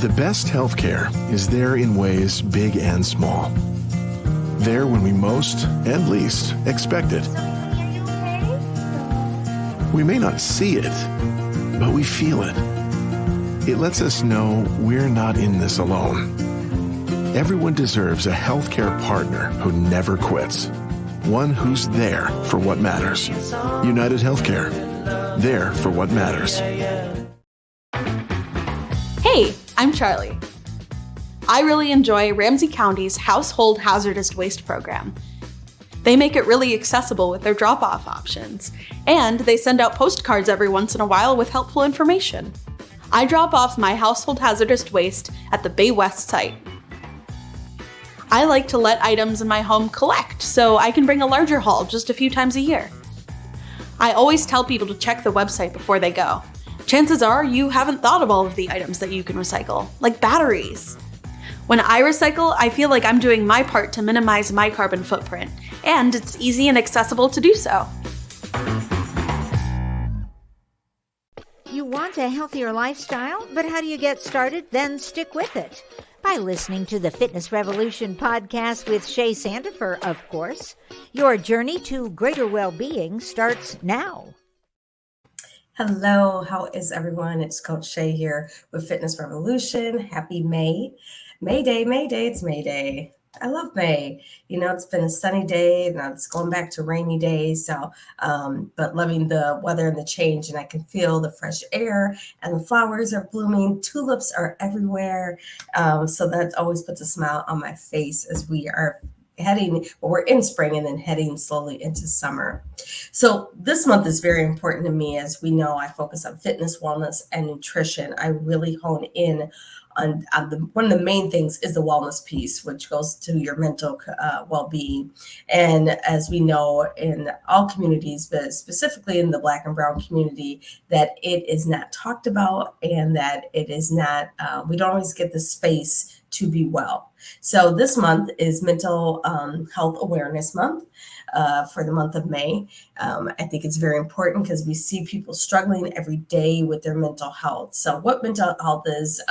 The best healthcare is there in ways big and small. There when we most and least expect it. We may not see it, but we feel it. It lets us know we're not in this alone. Everyone deserves a healthcare partner who never quits. One who's there for what matters. United Healthcare. There for what matters. Hey, I'm Charlie. I really enjoy Ramsey County's Household Hazardous Waste program. They make it really accessible with their drop-off options, and they send out postcards every once in a while with helpful information. I drop off my household hazardous waste at the Bay West site. I like to let items in my home collect so I can bring a larger haul just a few times a year. I always tell people to check the website before they go. Chances are you haven't thought of all of the items that you can recycle, like batteries. When I recycle, I feel like I'm doing my part to minimize my carbon footprint, and it's easy and accessible to do so. You want a healthier lifestyle, but how do you get started? Then stick with it. By listening to the Fitness Revolution podcast with Shay Sandifer, of course. Your journey to greater well-being starts now. Hello, how is everyone? It's Coach Shay here with Fitness Revolution. Happy May. May Day, it's May Day. I love May. You know, it's been a sunny day, now it's going back to rainy days. So, but loving the weather and the change, and I can feel the fresh air and the flowers are blooming. Tulips are everywhere. So that always puts a smile on my face as we are we're in spring and then heading slowly into summer. So this month is very important to me. As we know, I focus on fitness, wellness, and nutrition. I really hone in on one of the main things is the wellness piece, which goes to your mental well-being. And as we know in all communities, but specifically in the Black and Brown community, that it is not talked about and that it is not, we don't always get the space to be well. So this month is Mental Health Awareness Month for the month of May. I think it's very important because we see people struggling every day with their mental health. So what mental health is,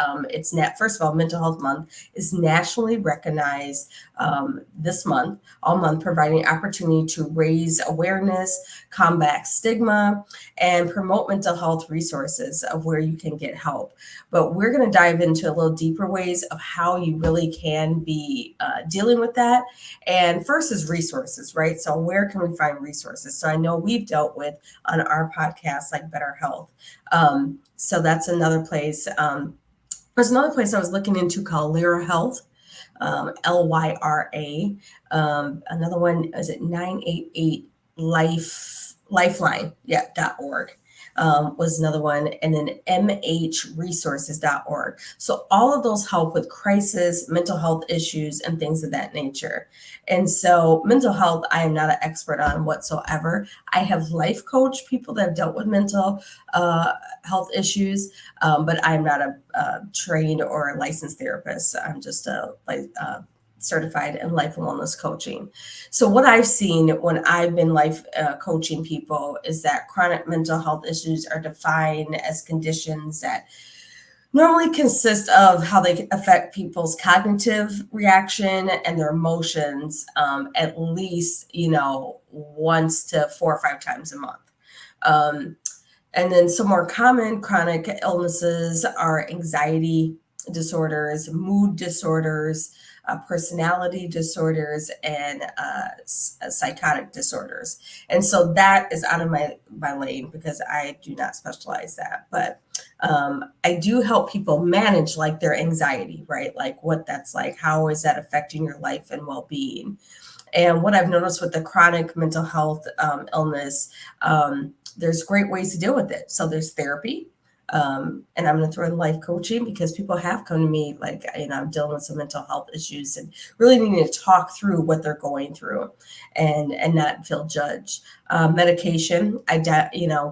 first of all, Mental Health Month is nationally recognized this month, all month, providing opportunity to raise awareness, combat stigma, and promote mental health resources of where you can get help. But we're going to dive into a little deeper ways of how you really can be dealing with that. And first is resources, right? So where can we find resources? So I know we've dealt with on our podcast, like Better Health. So that's another place. There's another place I was looking into called Lyra Health, Lyra. Another one, is it 988 Lifeline.org. Was another one, and then mhresources.org. So all of those help with crisis, mental health issues, and things of that nature. And so mental health, I am not an expert on whatsoever. I have life coach people that have dealt with mental health issues, but I'm not a trained or a licensed therapist. I'm just certified in life and wellness coaching. So what I've seen when I've been life coaching people is that chronic mental health issues are defined as conditions that normally consist of how they affect people's cognitive reaction and their emotions at least, once to 4 or 5 times a month. And then some more common chronic illnesses are anxiety disorders, mood disorders, personality disorders, and psychotic disorders. And so that is out of my lane because I do not specialize that. But I do help people manage like their anxiety, right? Like what that's like, how is that affecting your life and well-being? And what I've noticed with the chronic mental health illness, there's great ways to deal with it. So there's therapy. And I'm going to throw in life coaching because people have come to me like, I'm dealing with some mental health issues and really needing to talk through what they're going through and not feel judged. Medication,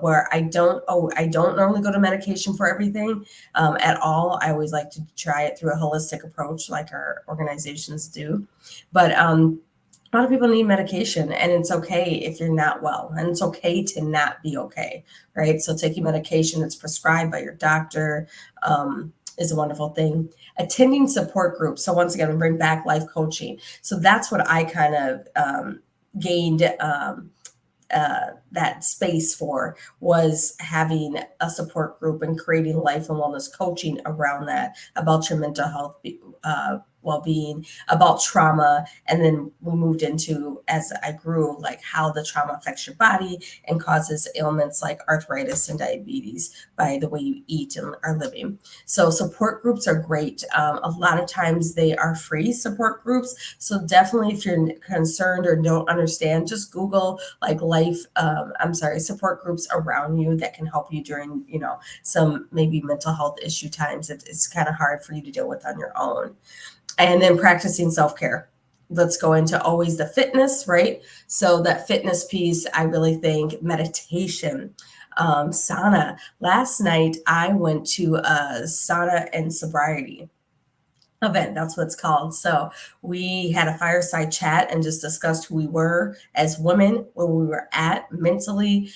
where I don't normally go to medication for everything at all. I always like to try it through a holistic approach like our organizations do. But a lot of people need medication, and it's okay if you're not well, and it's okay to not be okay, right? So taking medication that's prescribed by your doctor is a wonderful thing. Attending support groups. So once again, we bring back life coaching. So that's what I kind of gained that space for, was having a support group and creating life and wellness coaching around that, about your mental health well-being, about trauma. And then we moved into, as I grew, like how the trauma affects your body and causes ailments like arthritis and diabetes by the way you eat and are living. So support groups are great. A lot of times they are free support groups. So definitely, if you're concerned or don't understand, just Google like support groups around you that can help you during, some maybe mental health issue times that it's kind of hard for you to deal with on your own. And then practicing self-care. Let's go into always the fitness, right? So that fitness piece, I really think meditation, sauna. Last night, I went to a sauna and sobriety event. That's what it's called. So we had a fireside chat and just discussed who we were as women, where we were at mentally,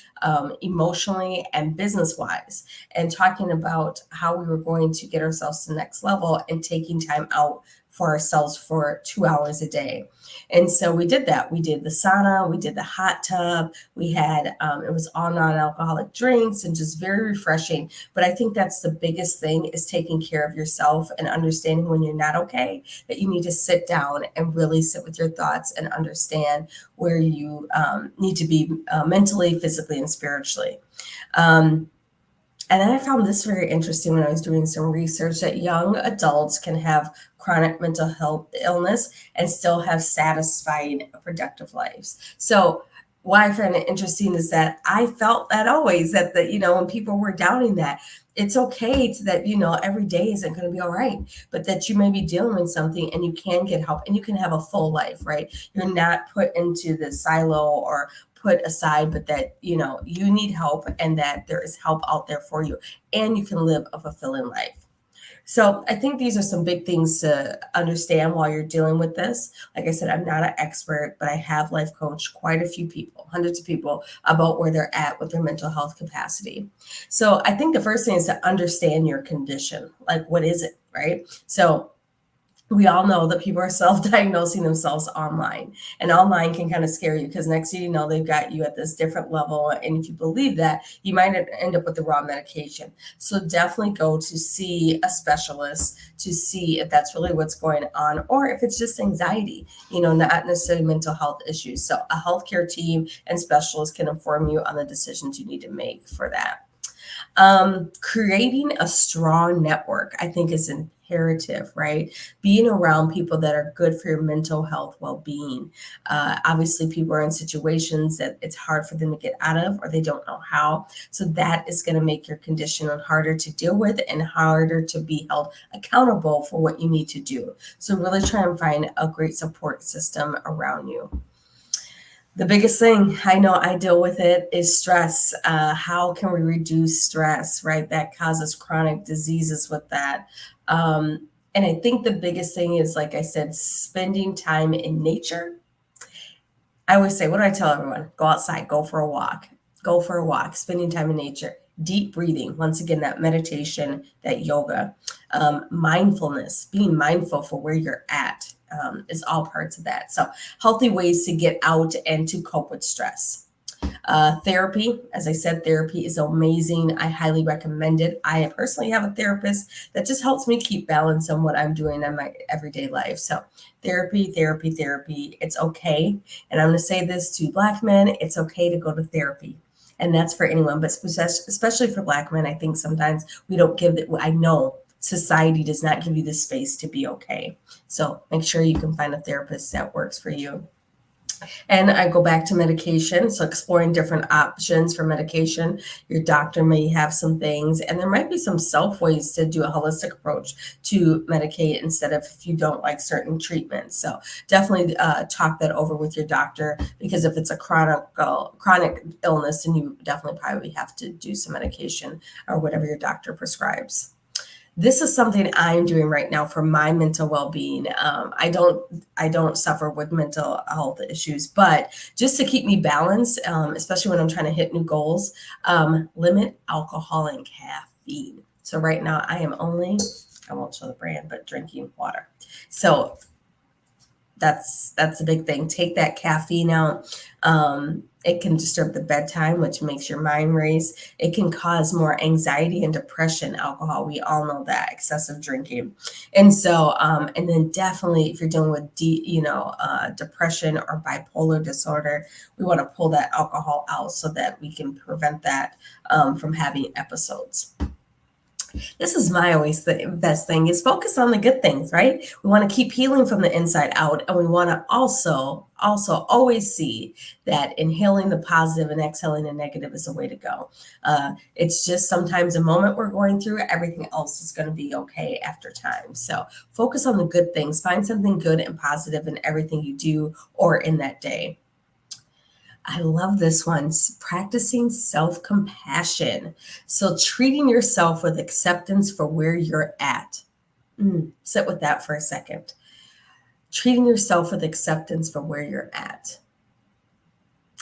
emotionally, and business wise, and talking about how we were going to get ourselves to the next level and taking time out for ourselves for 2 hours a day. And so we did that. We did the sauna, we did the hot tub, we had, it was all non-alcoholic drinks and just very refreshing. But I think that's the biggest thing, is taking care of yourself and understanding when you're not okay, that you need to sit down and really sit with your thoughts and understand where you need to be mentally, physically, and spiritually. And then I found this very interesting when I was doing some research, that young adults can have chronic mental health illness and still have satisfied, productive lives. So why I find it interesting is that I felt that always, that when people were doubting that, it's okay that, every day isn't going to be all right, but that you may be dealing with something and you can get help and you can have a full life, right? You're not put into the silo or put aside, but that, you need help and that there is help out there for you and you can live a fulfilling life. So I think these are some big things to understand while you're dealing with this. Like I said, I'm not an expert, but I have life coached quite a few people, hundreds of people, about where they're at with their mental health capacity. So I think the first thing is to understand your condition. Like, what is it, right? So we all know that people are self-diagnosing themselves online, and online can kind of scare you, because next thing you know, they've got you at this different level. And if you believe that, you might end up with the wrong medication. So definitely go to see a specialist to see if that's really what's going on, or if it's just anxiety, not necessarily mental health issues. So a healthcare team and specialists can inform you on the decisions you need to make for that. Creating a strong network, I think, is imperative, right? Being around people that are good for your mental health well-being. Obviously, people are in situations that it's hard for them to get out of, or they don't know how. So that is going to make your condition harder to deal with and harder to be held accountable for what you need to do. So really try and find a great support system around you. The biggest thing, I know I deal with it, is stress. How can we reduce stress, right? That causes chronic diseases with that. And I think the biggest thing is, like I said, spending time in nature. I always say, what do I tell everyone? Go outside, go for a walk, spending time in nature, deep breathing. Once again, that meditation, that yoga, mindfulness, being mindful for where you're at. Is all parts of that. So healthy ways to get out and to cope with stress. Therapy, as I said, therapy is amazing. I highly recommend it. I personally have a therapist that just helps me keep balance on what I'm doing in my everyday life. So therapy, it's okay. And I'm going to say this to Black men, it's okay to go to therapy. And that's for anyone, but especially for Black men, I think sometimes we don't give it. I know society does not give you the space to be okay. So make sure you can find a therapist that works for you. And I go back to medication. So exploring different options for medication. Your doctor may have some things, and there might be some self ways to do a holistic approach to medicate instead of if you don't like certain treatments. So definitely talk that over with your doctor, because if it's a chronic illness, then you definitely probably have to do some medication or whatever your doctor prescribes. This is something I'm doing right now for my mental well-being. I don't suffer with mental health issues, but just to keep me balanced, especially when I'm trying to hit new goals, limit alcohol and caffeine. So right now I am only I won't show the brand, but drinking water. So that's a big thing. Take that caffeine out. It can disturb the bedtime, which makes your mind race. It can cause more anxiety and depression, alcohol. We all know that, excessive drinking. And so, and then definitely if you're dealing with depression or bipolar disorder, we want to pull that alcohol out so that we can prevent that from having episodes. This is my always the best thing is focus on the good things, right? We want to keep healing from the inside out. And we want to also always see that inhaling the positive and exhaling the negative is a way to go. It's just sometimes a moment we're going through, everything else is going to be okay after time. So focus on the good things, find something good and positive in everything you do or in that day. I love this one, practicing self-compassion. So treating yourself with acceptance for where you're at. Sit with that for a second. Treating yourself with acceptance for where you're at.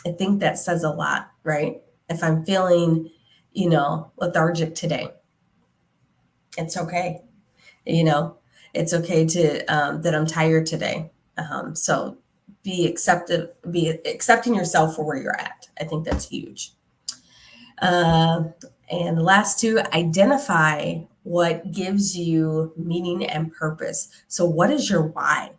I think that says a lot, right? If I'm feeling, lethargic today, it's okay. It's okay to that I'm tired today. So be accepting yourself for where you're at. I think that's huge. And the last two, identify what gives you meaning and purpose. So what is your why?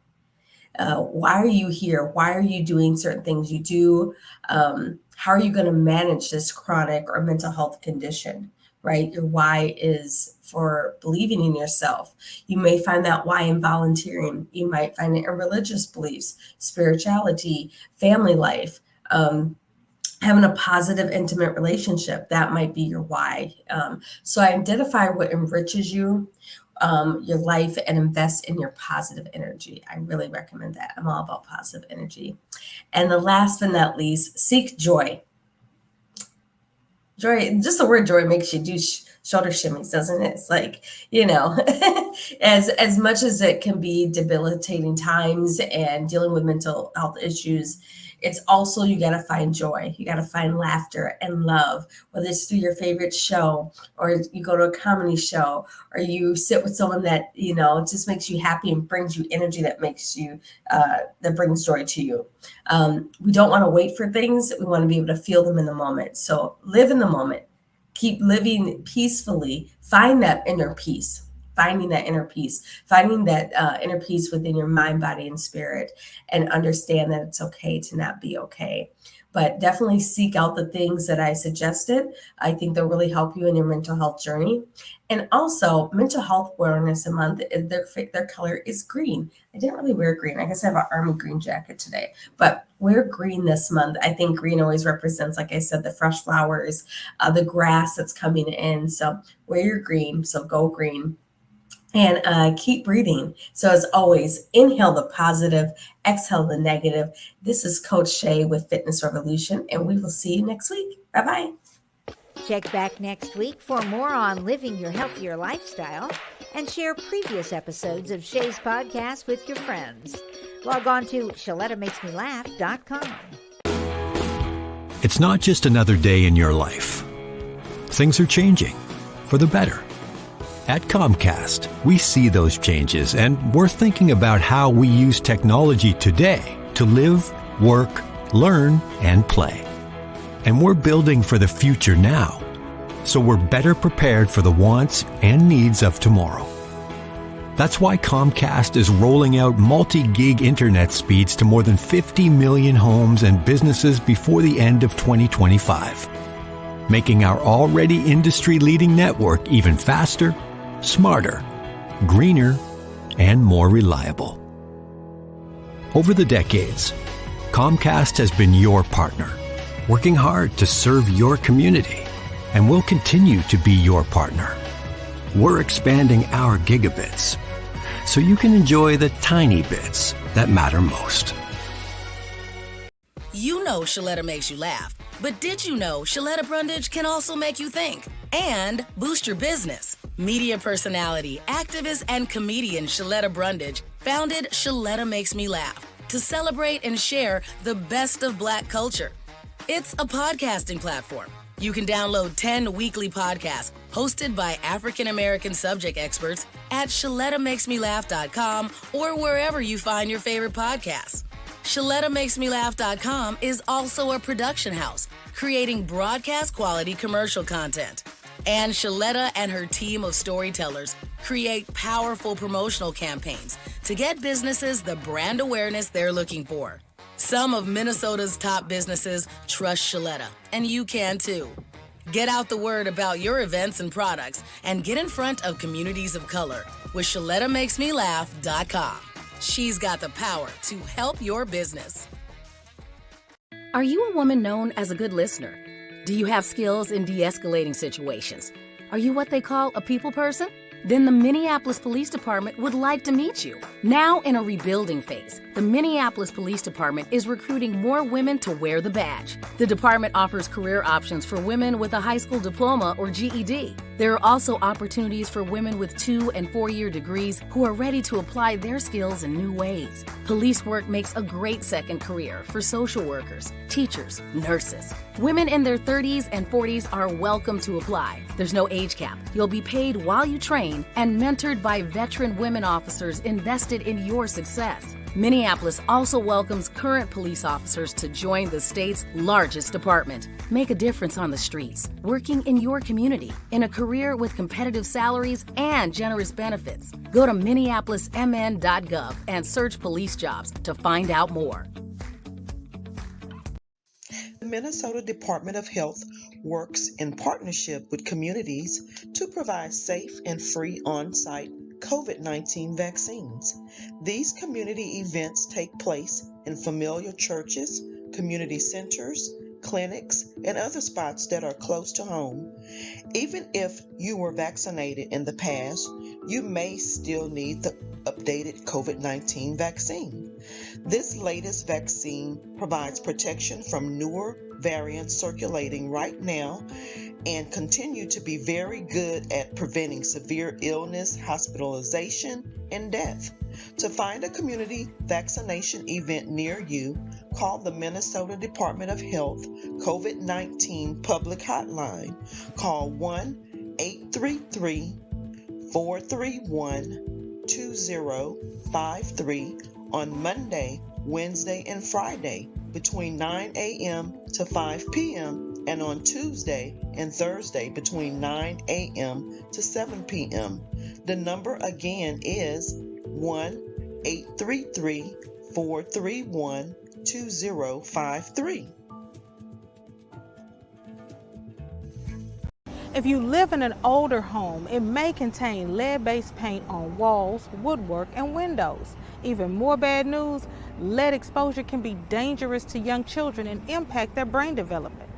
Why are you here? Why are you doing certain things you do? How are you going to manage this chronic or mental health condition, right? Your why is for believing in yourself. You may find that why in volunteering. You might find it in religious beliefs, spirituality, family life, having a positive, intimate relationship. That might be your why. So identify what enriches you, your life, and invest in your positive energy. I really recommend that. I'm all about positive energy. And the last but not least, seek joy. Joy, just the word joy makes you do shoulder shimmies, doesn't it? It's like, as much as it can be debilitating times and dealing with mental health issues, it's also, you got to find joy. You got to find laughter and love, whether it's through your favorite show or you go to a comedy show or you sit with someone that, just makes you happy and brings you energy that makes you, that brings joy to you. We don't want to wait for things. We want to be able to feel them in the moment. So live in the moment, keep living peacefully, find that inner peace. Finding that inner peace within your mind, body, and spirit, and understand that it's okay to not be okay. But definitely seek out the things that I suggested. I think they'll really help you in your mental health journey. And also, Mental Health Awareness Month, their color is green. I didn't really wear green. I guess I have an army green jacket today. But wear green this month. I think green always represents, like I said, the fresh flowers, the grass that's coming in. So wear your green. So go green. And keep breathing. So as always, inhale the positive, exhale the negative. This is Coach Shay with Fitness Revolution, and we will see you next week. Bye-bye. Check back next week for more on living your healthier lifestyle and share previous episodes of Shay's podcast with your friends. Log on to ShalettaMakesMeLaugh.com. It's not just another day in your life. Things are changing for the better. At Comcast, we see those changes, and we're thinking about how we use technology today to live, work, learn, and play. And we're building for the future now, so we're better prepared for the wants and needs of tomorrow. That's why Comcast is rolling out multi-gig internet speeds to more than 50 million homes and businesses before the end of 2025, making our already industry-leading network even faster, smarter, greener, and more reliable. Over the decades, Comcast has been your partner, working hard to serve your community, and will continue to be your partner. We're expanding our gigabits, so you can enjoy the tiny bits that matter most. You know Shaletta makes you laugh, but did you know Shaletta Brundage can also make you think and boost your business? Media personality, activist, and comedian Shaletta Brundage founded Shaletta Makes Me Laugh to celebrate and share the best of Black culture. It's a podcasting platform. You can download 10 weekly podcasts, hosted by African American subject experts at ShalettaMakesMeLaugh.com or wherever you find your favorite podcasts. ShalettaMakesMeLaugh.com is also a production house, creating broadcast-quality commercial content. And Shaletta and her team of storytellers create powerful promotional campaigns to get businesses the brand awareness they're looking for. Some of Minnesota's top businesses trust Shaletta, and you can too. Get out the word about your events and products and get in front of communities of color with ShalettaMakesMeLaugh.com. She's got the power to help your business. Are you a woman known as a good listener? Do you have skills in de-escalating situations? Are you what they call a people person? Then the Minneapolis Police Department would like to meet you. Now in a rebuilding phase, the Minneapolis Police Department is recruiting more women to wear the badge. The department offers career options for women with a high school diploma or GED. There are also opportunities for women with 2- and 4-year degrees who are ready to apply their skills in new ways. Police work makes a great second career for social workers, teachers, nurses. Women in their 30s and 40s are welcome to apply. There's no age cap. You'll be paid while you train and mentored by veteran women officers invested in your success. Minneapolis also welcomes current police officers to join the state's largest department. Make a difference on the streets, working in your community, in a career with competitive salaries and generous benefits. Go to minneapolismn.gov and search police jobs to find out more. The Minnesota Department of Health works in partnership with communities to provide safe and free on-site COVID-19 vaccines. These community events take place in familiar churches, community centers, clinics, and other spots that are close to home. Even if you were vaccinated in the past, you may still need the updated COVID-19 vaccine. This latest vaccine provides protection from newer variants circulating right now and continue to be very good at preventing severe illness, hospitalization, and death. To find a community vaccination event near you, call the Minnesota Department of Health COVID-19 Public Hotline. Call 1-833-431-2053 on Monday, Wednesday, and Friday between 9 a.m. to 5 p.m. and on Tuesday and Thursday between 9 a.m. to 7 p.m. The number again is 1-833-431-2053. If you live in an older home, it may contain lead-based paint on walls, woodwork, and windows. Even more bad news, lead exposure can be dangerous to young children and impact their brain development.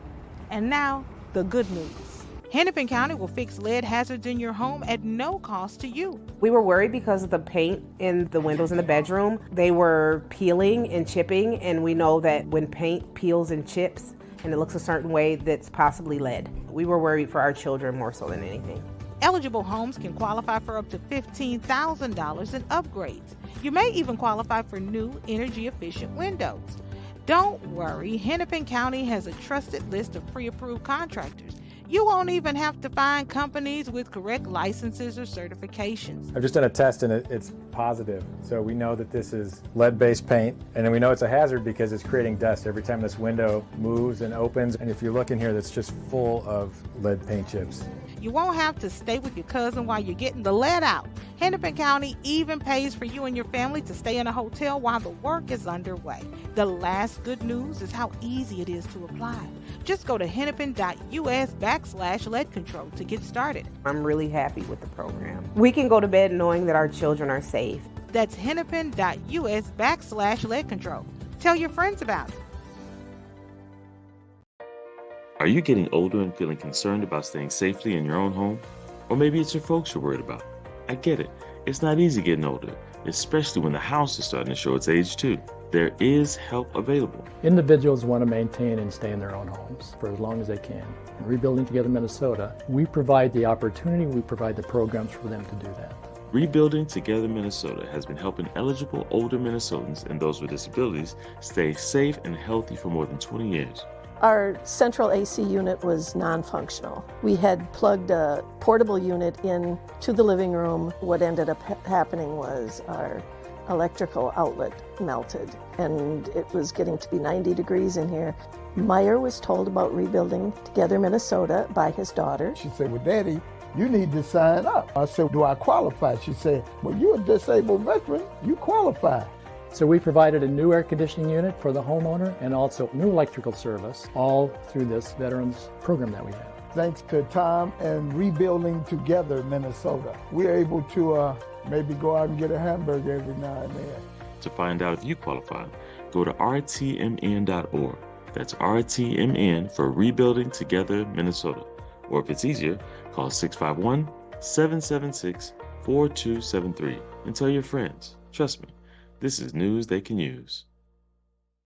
And now, the good news. Hennepin County will fix lead hazards in your home at no cost to you. We were worried because of the paint in the windows in the bedroom. They were peeling and chipping, and we know that when paint peels and chips and it looks a certain way, that's possibly lead. We were worried for our children more so than anything. Eligible homes can qualify for up to $15,000 in upgrades. You may even qualify for new energy-efficient windows. Don't worry, Hennepin County has a trusted list of pre-approved contractors. You won't even have to find companies with correct licenses or certifications. I've just done a test and it's positive. So we know that this is lead-based paint, and then we know it's a hazard because it's creating dust every time this window moves and opens. And if you look in here, that's just full of lead paint chips. You won't have to stay with your cousin while you're getting the lead out. Hennepin County even pays for you and your family to stay in a hotel while the work is underway. The last good news is how easy it is to apply. Just go to hennepin.us/lead control to get started. I'm really happy with the program. We can go to bed knowing that our children are safe. That's hennepin.us/lead control. Tell your friends about it. Are you getting older and feeling concerned about staying safely in your own home? Or maybe it's your folks you're worried about. I get it. It's not easy getting older, especially when the house is starting to show its age too. There is help available. Individuals want to maintain and stay in their own homes for as long as they can. In Rebuilding Together Minnesota, we provide the opportunity, we provide the programs for them to do that. Rebuilding Together Minnesota has been helping eligible older Minnesotans and those with disabilities stay safe and healthy for more than 20 years. Our central AC unit was non-functional. We had plugged a portable unit in to the living room. What ended up happening was our electrical outlet melted, and it was getting to be 90 degrees in here. Meyer was told about Rebuilding Together Minnesota by his daughter. She said, well, Daddy, you need to sign up. I said, do I qualify? She said, well, you're a disabled veteran. You qualify. So we provided a new air conditioning unit for the homeowner and also new electrical service, all through this veterans program that we have. Thanks to Tom and Rebuilding Together Minnesota, we're able to maybe go out and get a hamburger every now and then. To find out if you qualify, go to rtmn.org. That's RTMN for Rebuilding Together Minnesota. Or if it's easier, call 651-776-4273 and tell your friends. Trust me, this is news they can use.